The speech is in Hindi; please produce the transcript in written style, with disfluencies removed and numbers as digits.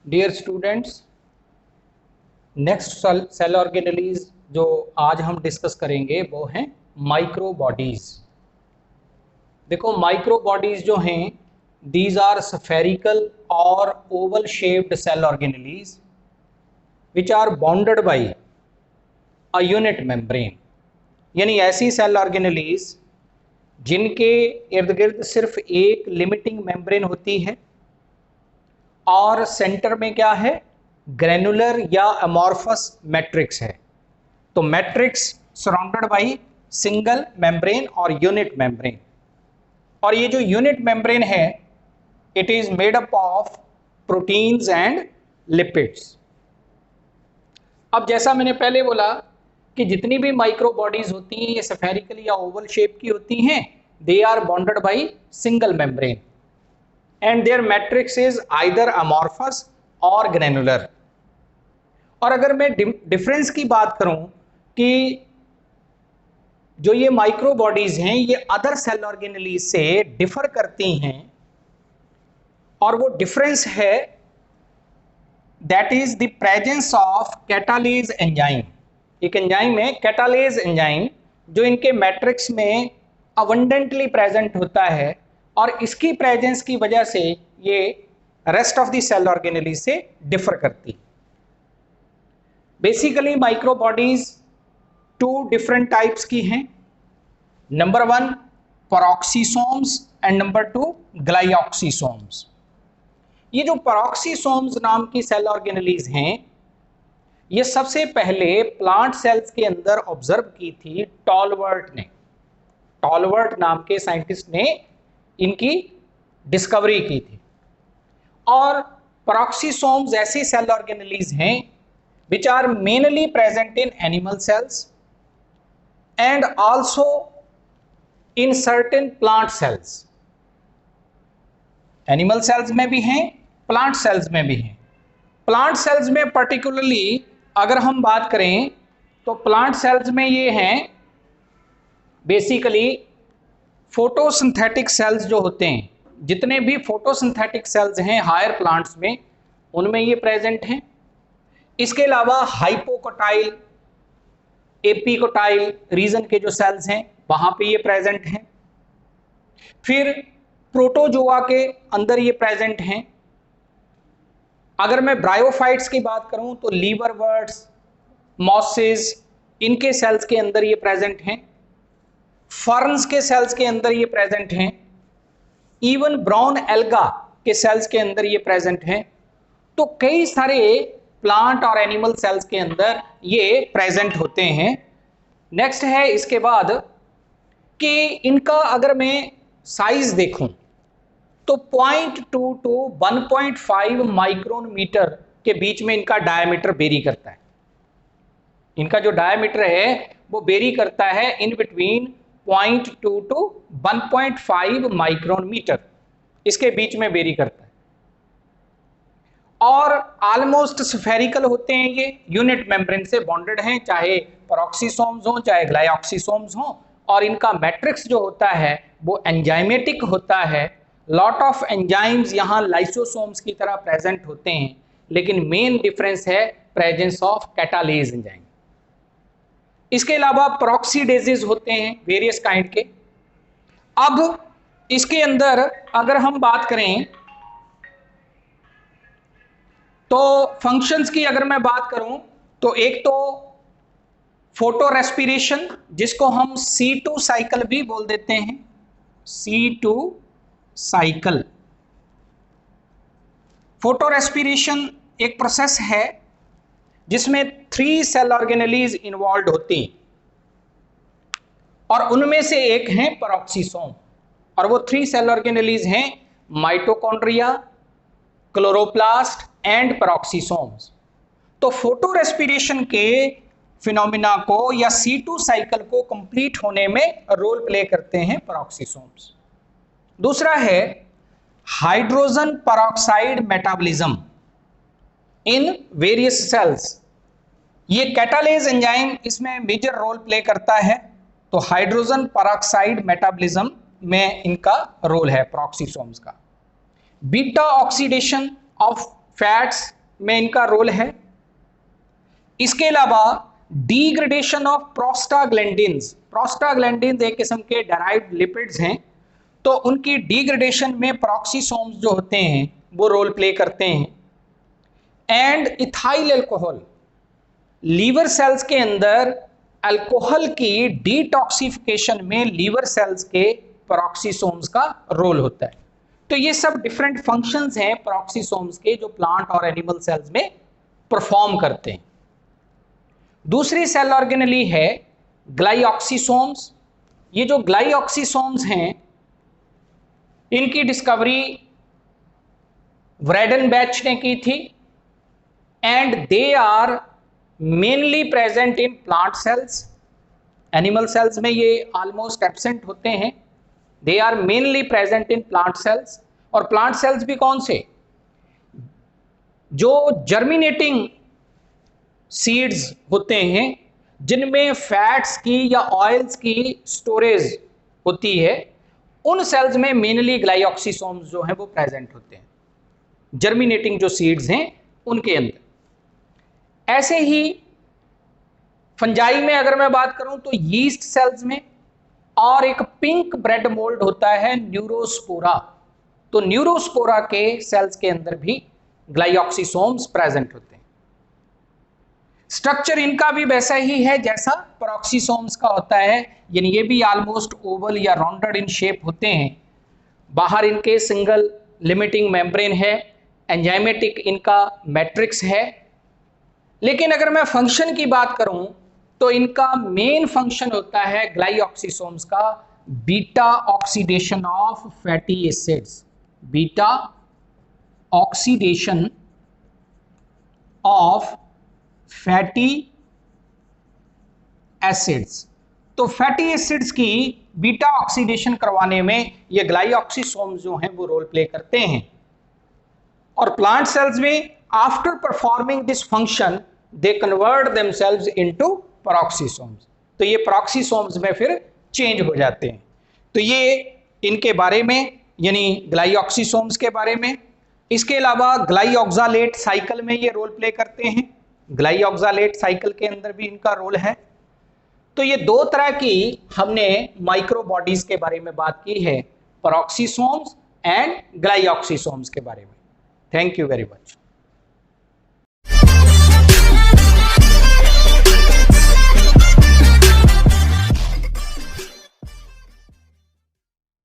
Dear students, next cell organelles जो आज हम डिस्कस करेंगे वो हैं माइक्रो बॉडीज। देखो, माइक्रो बॉडीज जो हैं दीज आर स्फेरिकल और oval shaped cell organelles which are bounded by a unit membrane. यानी ऐसी सेल ऑर्गेनेलीज जिनके इर्द गिर्द सिर्फ एक लिमिटिंग मेम्ब्रेन होती है और सेंटर में क्या है, ग्रेनुलर या अमॉर्फस मैट्रिक्स है। तो matrix surrounded by single membrane और यूनिट मेम्ब्रेन। और ये जो यूनिट मेम्ब्रेन है it is made up of proteins and lipids. अब जैसा मैंने पहले बोला कि जितनी भी माइक्रो बॉडीज होती हैं ये स्फेरिकल या ओवल शेप की होती हैं। They are bonded by single membrane and their matrix is either amorphous or granular। और अगर मैं डिफरेंस की बात करूं कि जो ये माइक्रो बॉडीज हैं ये अदर सेल ऑर्गेनेलीज से डिफर करती हैं, और वो डिफरेंस है that is the presence of catalase enzyme. एक एंजाइम है कैटालेज एंजाइम जो इनके मैट्रिक्स में अबंडेंटली प्रेजेंट होता है, और इसकी प्रेजेंस की वजह से ये rest of the cell organelle से डिफर करती। Basically micro bodies two different types की हैं। Number 1 peroxisomes and number 2 glyoxysomes. ये जो पेरोक्सिसोम्स नाम की सेल ऑर्गेनेलीज हैं ये सबसे पहले प्लांट सेल्स के अंदर ऑब्जर्व की थी टॉलवर्ट ने। टॉलवर्ट नाम के साइंटिस्ट ने इनकी डिस्कवरी की थी। और पेरोक्सिसोम्स ऐसी सेल ऑर्गेनेलीज हैं which are mainly present in animal cells and also in certain plant cells. Animal cells में भी हैं, प्लांट सेल्स में भी हैं। प्लांट सेल्स में पर्टिकुलरली अगर हम बात करें तो प्लांट सेल्स में ये हैं बेसिकली फोटोसिंथेटिक सेल्स जो होते हैं। जितने भी फोटोसिंथेटिक सेल्स हैं हायर प्लांट्स में उनमें ये प्रेजेंट हैं। इसके अलावा हाइपोकोटाइल, एपिकोटाइल रीजन के जो सेल्स हैं वहां पे ये प्रेजेंट हैं। फिर प्रोटोजोआ के अंदर ये प्रेजेंट हैं। अगर मैं ब्रायोफाइट्स की बात करूं तो लीवरवर्ट्स, मॉसेस, इनके सेल्स के अंदर ये प्रेजेंट हैं। फर्न्स के सेल्स के अंदर ये प्रेजेंट हैं। इवन ब्राउन एल्गा के सेल्स के अंदर ये प्रेजेंट हैं। तो कई सारे प्लांट और एनिमल सेल्स के अंदर ये प्रेजेंट होते हैं। नेक्स्ट है इसके बाद कि इनका अगर मैं साइज देखूं तो 0.2 to 1.5 माइक्रोन मीटर के बीच में इनका डायमीटर वेरी करता है। इनका जो डायमीटर है वो वेरी करता है in between 0.2 to 1.5 micron metre, इसके बीच में वेरी करता है। और ऑलमोस्ट स्फेरिकल होते हैं, ये यूनिट मेम्ब्रेन से बॉन्डेड हैं, चाहे पेरोक्सिसोम्स हो चाहे ग्लाइऑक्सिसोम्स हो। और इनका मैट्रिक्स जो होता है वो एंजाइमेटिक होता है। लॉट ऑफ एंजाइम्स यहाँ लाइसोसोम्स की तरह प्रेजेंट होते हैं, लेकिन मेन डिफरेंस है प्रेजेंस ऑफ कैटालेज एंजाइम। इसके अलावा पेरोक्सीडेजेस होते हैं वेरियस काइंड के। अब इसके अंदर अगर हम बात करें तो फंक्शंस की अगर मैं बात करूं तो एक तो फोटो रेस्पिरेशन जिसको हम C2 साइकिल भी बोल देते हैं। C2 साइकिल फोटो रेस्पिरेशन एक प्रोसेस है जिसमें 3 सेल ऑर्गेनेलीज इन्वॉल्व होती हैं, और उनमें से एक है पेरोक्सिसोम। और वो 3 सेल ऑर्गेनेलीज हैं माइटोकॉन्ड्रिया, क्लोरोप्लास्ट एंड पेरोक्सिसोम्स। तो फोटो रेस्पिरेशन के फिनोमिना को या C2 साइकिल को कंप्लीट होने में रोल प्ले करते हैं पेरोक्सिसोम्स। दूसरा है hydrogen peroxide metabolism in various cells. ये कैटालेज एंजाइम इसमें मेजर रोल प्ले करता है। तो हाइड्रोजन पेरोक्साइड मेटाबॉलिज्म में इनका रोल है पेरोक्सिसोम्स का। बीटा ऑक्सीडेशन ऑफ फैट्स में इनका रोल है। इसके अलावा डिग्रेडेशन ऑफ प्रोस्टाग्लैंडिन्स, प्रोस्टाग्लैंडिन्स एक किस्म के डेराइव्ड लिपिड्स हैं, तो उनकी डिग्रेडेशन में पेरोक्सीसोम्स जो होते हैं वो रोल प्ले करते हैं। And ethyl alcohol, liver cells के अंदर अल्कोहल की डिटॉक्सिफिकेशन में लीवर सेल्स के पेरोक्सीसोम्स का रोल होता है। तो ये सब डिफरेंट फंक्शंस हैं पेरोक्सीसोम्स के जो प्लांट और एनिमल सेल्स में परफॉर्म करते हैं। दूसरी सेल ऑर्गेनेली है ग्लाइऑक्सीसोम्स। ये जो ग्लाइऑक्सीसोम्स हैं इनकी डिस्कवरी व्रेडनबैच ने की थी and they are mainly present in plant cells. Animal cells में ये ऑलमोस्ट एब्सेंट होते हैं। They are mainly present in plant cells. और प्लांट सेल्स भी कौन से? जो जर्मिनेटिंग सीड्स होते हैं जिनमें फैट्स की या ऑयल्स की स्टोरेज होती है, उन सेल्स में मेनली ग्लाइऑक्सीसोम्स जो हैं वो प्रेजेंट होते हैं, जर्मिनेटिंग जो सीड्स हैं उनके अंदर। ऐसे ही फंजाई में अगर मैं बात करूं तो यीस्ट सेल्स में, और एक पिंक ब्रेड मोल्ड होता है न्यूरोस्पोरा, तो न्यूरोस्पोरा के सेल्स के अंदर भी ग्लाइऑक्सीसोम्स प्रेजेंट होते हैं। स्ट्रक्चर इनका भी वैसा ही है जैसा पेरोक्सीसोम्स का होता है, यानी ये भी ऑलमोस्ट ओवल या राउंडेड इन शेप होते हैं। बाहर इनके सिंगल लिमिटिंग मेम्ब्रेन है, एंजाइमेटिक इनका मैट्रिक्स है। लेकिन अगर मैं फंक्शन की बात करूं तो इनका मेन फंक्शन होता है ग्लाइऑक्सीसोम्स का beta oxidation of fatty acids, beta oxidation of fatty acids. तो फैटी एसिड्स की बीटा ऑक्सीडेशन करवाने में ये ग्लाइऑक्सीसोम्स जो हैं वो रोल प्ले करते हैं। और प्लांट सेल्स में after performing this function they convert themselves into पेरोक्सीसोम्स, तो ये पेरोक्सीसोम्स में फिर चेंज हो जाते हैं। तो ये इनके बारे में, यानी ग्लाइऑक्सीसोम्स के बारे में। इसके अलावा ग्लाइऑक्सालेट साइकिल में ये रोल प्ले करते हैं, ग्लाइऑक्सालेट साइकिल के अंदर भी इनका रोल है। तो ये दो तरह की हमने माइक्रो बॉडीज के बारे में बात की है, पेरोक्सीसोम्स एंड ग्लाइऑक्सीसोम्स के बारे में। Thank you very much.